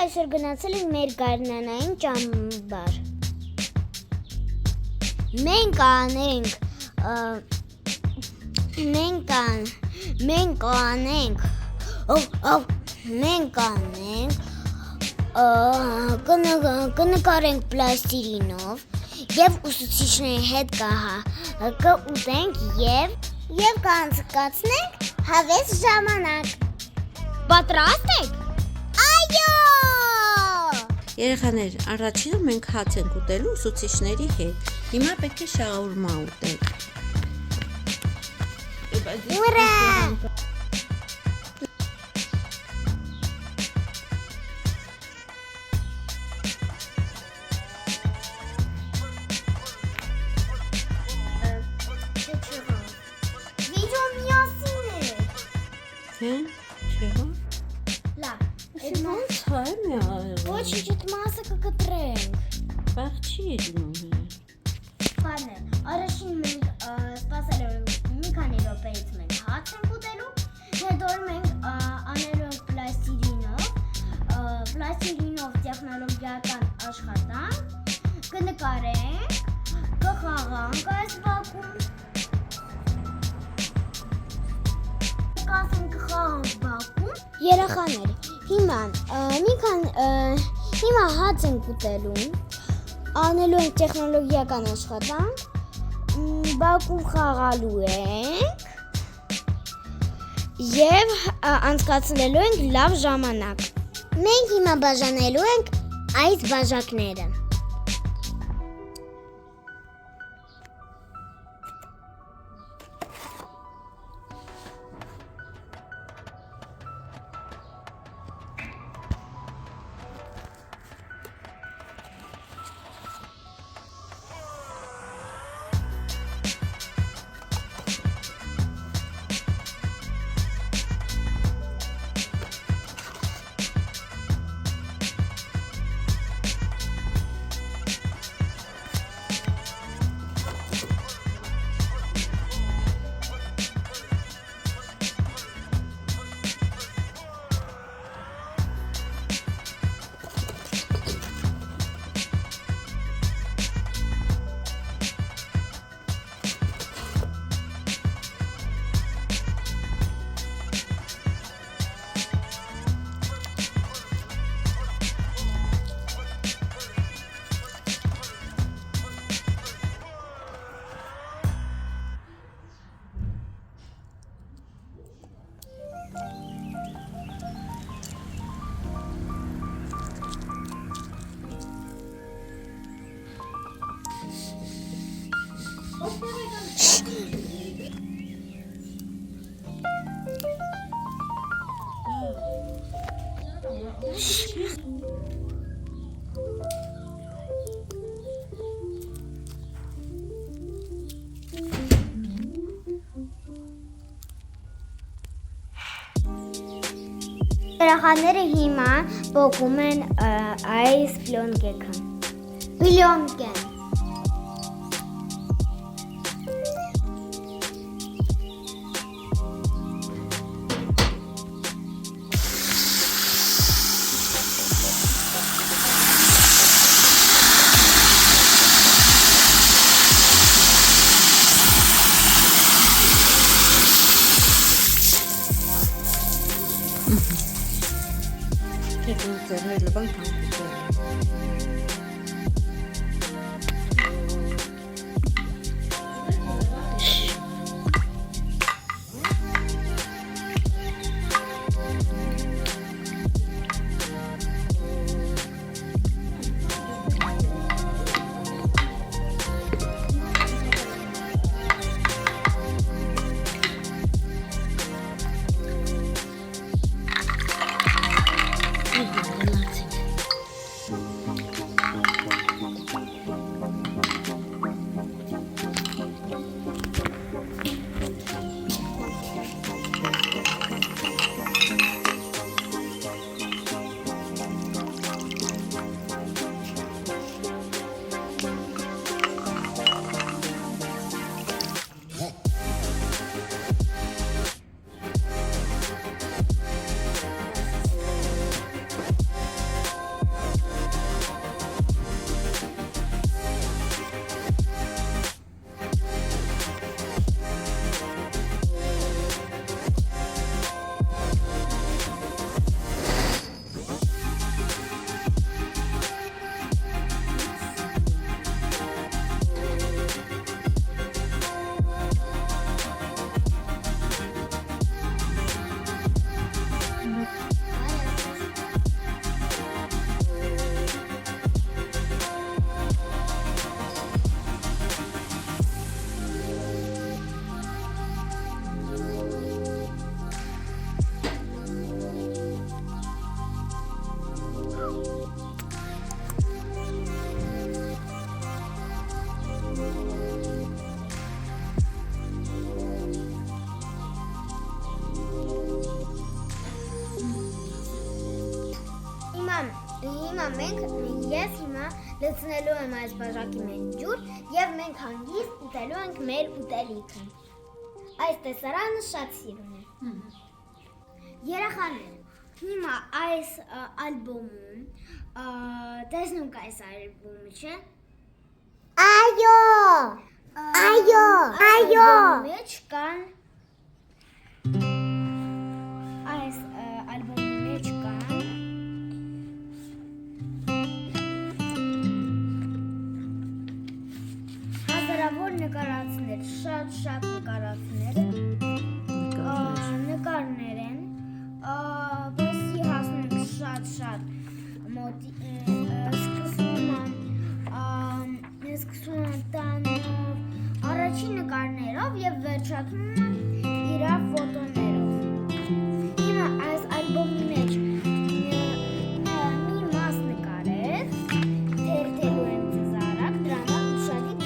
այսօր գնացել ենք մեր գարնանային ճամբար։ Մենք անենք կնկարենք պլաստիլինով եւ ուսուցիչների հետ կուտենք եւ կանցկացնենք հավես ժամանակ։ Պատրաստ եք։ Այո! Երեխաներ, առաջինը մենք հաց ենք ուտելու ուսուցիչների հետ։ Հիմա պետք է շաուրմա ուտենք։ Ուրա! Վիդեոն միասին է։ Չէ՞։ Լավ, Ոնց է միա։ ոչինչ այդ մասը կկտրենք։ Բախ չի դնում։ Բանը, առաջին մենք սպասելու ենք մի քանի րոպեից մենք հաց ենք ուտելու, հետո մենք անելու ենք պլաստիլինով տեխնոլոգիական աշխատանք, կնկարենք, կխաղանք այս բակում, Երեխաներ, հիմա հաց ենք ուտելու, անելու ենք տեխնոլոգիական աշխատանք, բակում խաղալու ենք և անցկացնելու ենք լավ ժամանակ։ Մենք հիմա բաժանելու ենք այս բաժակները։ Երեխաները հիմա փոխում են այս պլյոնկեն։ Հիմա ես լցնելու եմ այս բաժակի մեջ ջուր եւ մենք հանգիստ ուտելու ենք մեր ուտելիքը։ Այս տեսարանը շատ սիրուն է։ Երեխաներ, հիմա այս ալբոմում տեսնում եք այս ալբոմը, չէ՞։ Այո։ Մեջ կան այս ալբոմի մեջ կան հազարավոր նկարածներ, շատ նկարածներ են, որսի հասնում ենք շատ մոտի, սկսում են տանով, առաջին նկարներով և վերջացնում իր ֆոտոներով։ Հիմա այս ալբոմի մեջ մի մաս նկարեց, թերթելու եմ ծզարակ, դրանով ուշադիր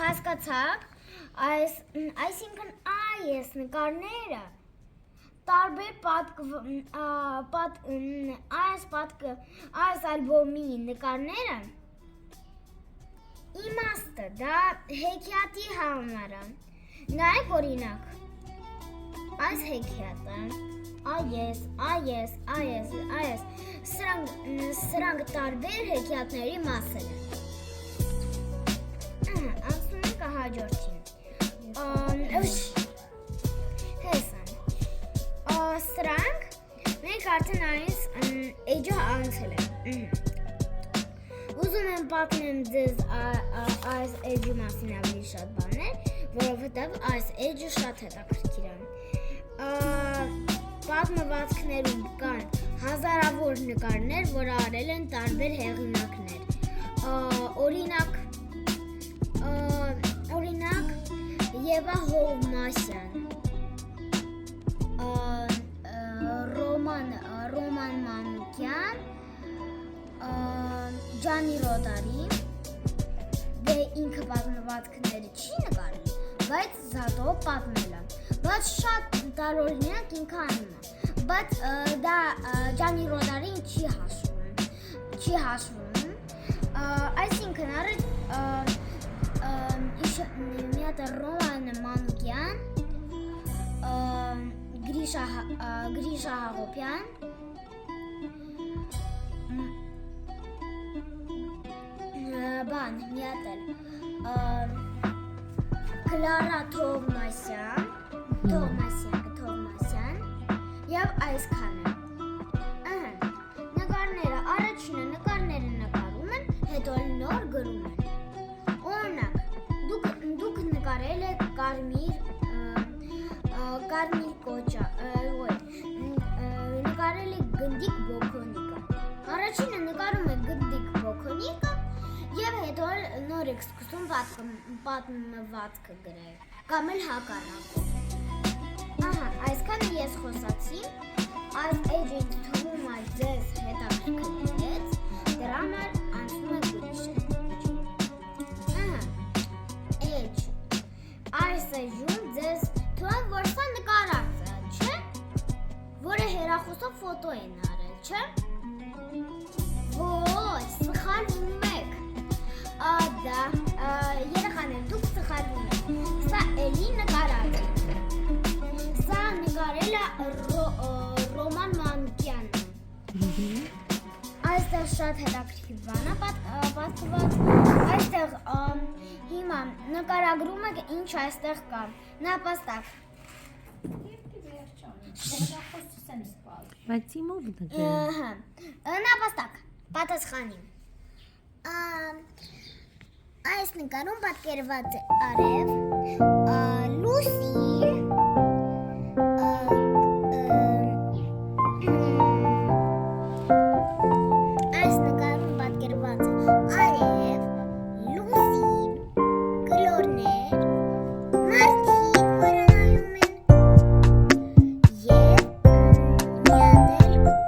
հասկացաք, այսինքն այս նկարները այս ալբոմի նկարները իմաստը դա հեքիաթի համար է։ Նայեք օրինակ այս հեքիաթը այս սրանք տարբեր հեքիաթների մասեր են։ Անցնում ենք հաջորդին։ Հեսան։ Սրանք մենք արդեն այս էջը անցել ենք։ Ուզում եմ պատմեմ ձեզ այս էջի մասին ավելի շատ բաներ, որովհետև այս էջը շատ հետաքրքիր է։ Պատմվածքներում կան հազարավոր նկարներ, որ արել են տարբեր հեղինակներ։ Օրինակ Եվա Հովմասյան, Ռոման Մանուկյան, Ջանի Ռոդարի, դե ինքը պատմվածքները չի նկարել, բայց զատո պատմել է, բայց շատ տարօրինակ ինքը անում է, բայց դա Ջանի Ռոդարին չի հաշվում։ չի հաշվում, այսինքն առաջ մի հատ Ռոման Մանուկյան, Գրիշա Հակոբյան, մի հատ էլ Կլարա Թովմասյան եւ այսքանը։ Նկարները առաջինը նկարները նկարում են, հետո նոր գրում են։ Օրինակ, դուք նկարել եք կարմիր կոճա, նկարել եք գնդիկ բոքոնիկը։ Առաջինը նկարում եք գնդիկ բոքոնիկը եւ հետո նոր եք սկսում պատմվածքը գրել, կամ էլ հակառակը։ Այսքանը ես խոսացի, այս էջը թվում է ձեզ հետաքրքրեց, դրա համար անցնում եք ուրիշ էջ։ Այս էջում ձեզ թվում որ սա նկարած է, չէ՞, որը հեռախոսով ֆոտո են արել, չէ՞։ Ոչ, սխալվում եք։ Դա երեխաներ, դուք սխալվում եք։ Սա էլի նկարած է։ Սա նկարել է Ռոման Մանուկյանն։ Այստեղ շատ հետաքրքիր բան է պատկված։ Այստեղ հիմա նկարագրում եք ինչ այստեղ կա։ Նապաստակ։ Բայց իմով դե։ Նապաստակ, պատասխանի։ Այս նկարում պատկերված է արև, Լուսի, այս նկարում պատկերված է արև, Լուսի, կլորներ, մարդիկ, որը նայում են, և մի հատ էլ բան։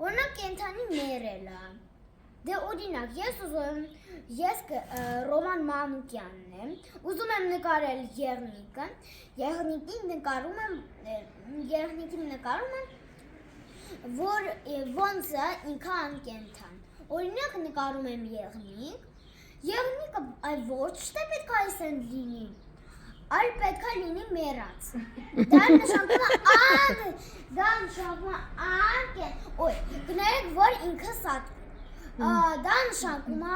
Օրինակ կենթանի մերելը։ Դե օրինակ ես Ռոման Մանուկյանն եմ, ուզում եմ նկարել եղնիկը, եղնիկին նկարում եմ, որ ոնց է ինքը անկենթան։ Օրինակ նկարում եմ եղնիկ, եղնիկը ոչ թե պետք է այսեն լինի, այլ պետք է լինի մեռած։ Դա նշանակում է գներեք, որ ինքը սատկում։ Դա նշանակում է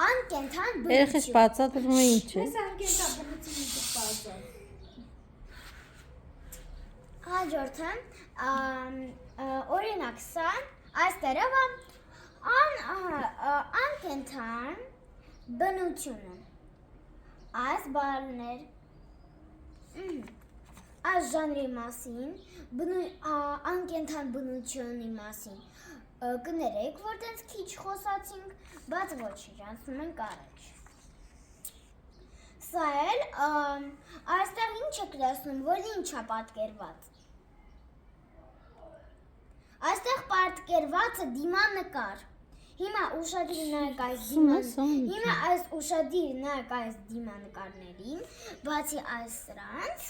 անկենթան բնություն։ Երեխես բացատրում է ինչ է։ Հաջորդը օրինակ սա այս տերևը անկենթան բնությունը այս բառներ այս ժանրի մասին անկենթան բնությունի մասին կներեք որ տենց քիչ խոսացինք բայց ոչինչ անցնում ենք առաջ սա էլ այստեղ ինչ եք տեսնում որ ինչ է պատկերված այստեղ պատկերված է դիմանկար հիմա ուշադիր նայեք այս դիմանկարներին բացի այս սրանց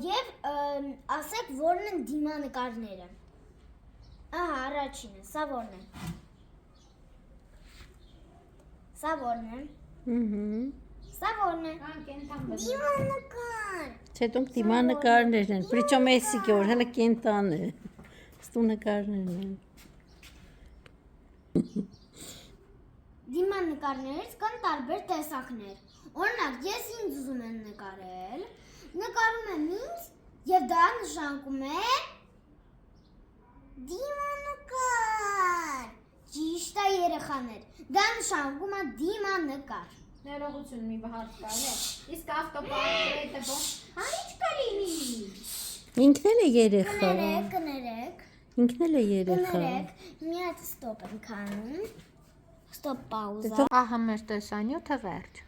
եւ ասեք որն են դիմանկարները ահա առաջինը սա որն է սա որն է սա որն է դիմանկար Չէ դուք դիմանկարներ են Причем էսի գոր հələ կենտան է ստունակարներն են Դիմանկարներից կան տարբեր տեսակներ օրինակ ես ինձ ուզում եմ նկարել նկարում եմ ինձ եւ դա նշանակում է դիմանկար ճիշտ է երեխաներ դա նշանակում է դիմանկար Ներողություն մի հարց կար է իսկ ավտոպորտրետը ո՞նց ինչ կլինի Ինքն էլ է երեխա կներեք Ինքն էլ է երեխա մի հատ ստոպ ենք անում ստոպ պաուզա Ահա մեր տեսանյութը վերջ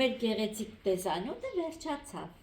Մեր գեղեցիկ տեսանյութը վերջացավ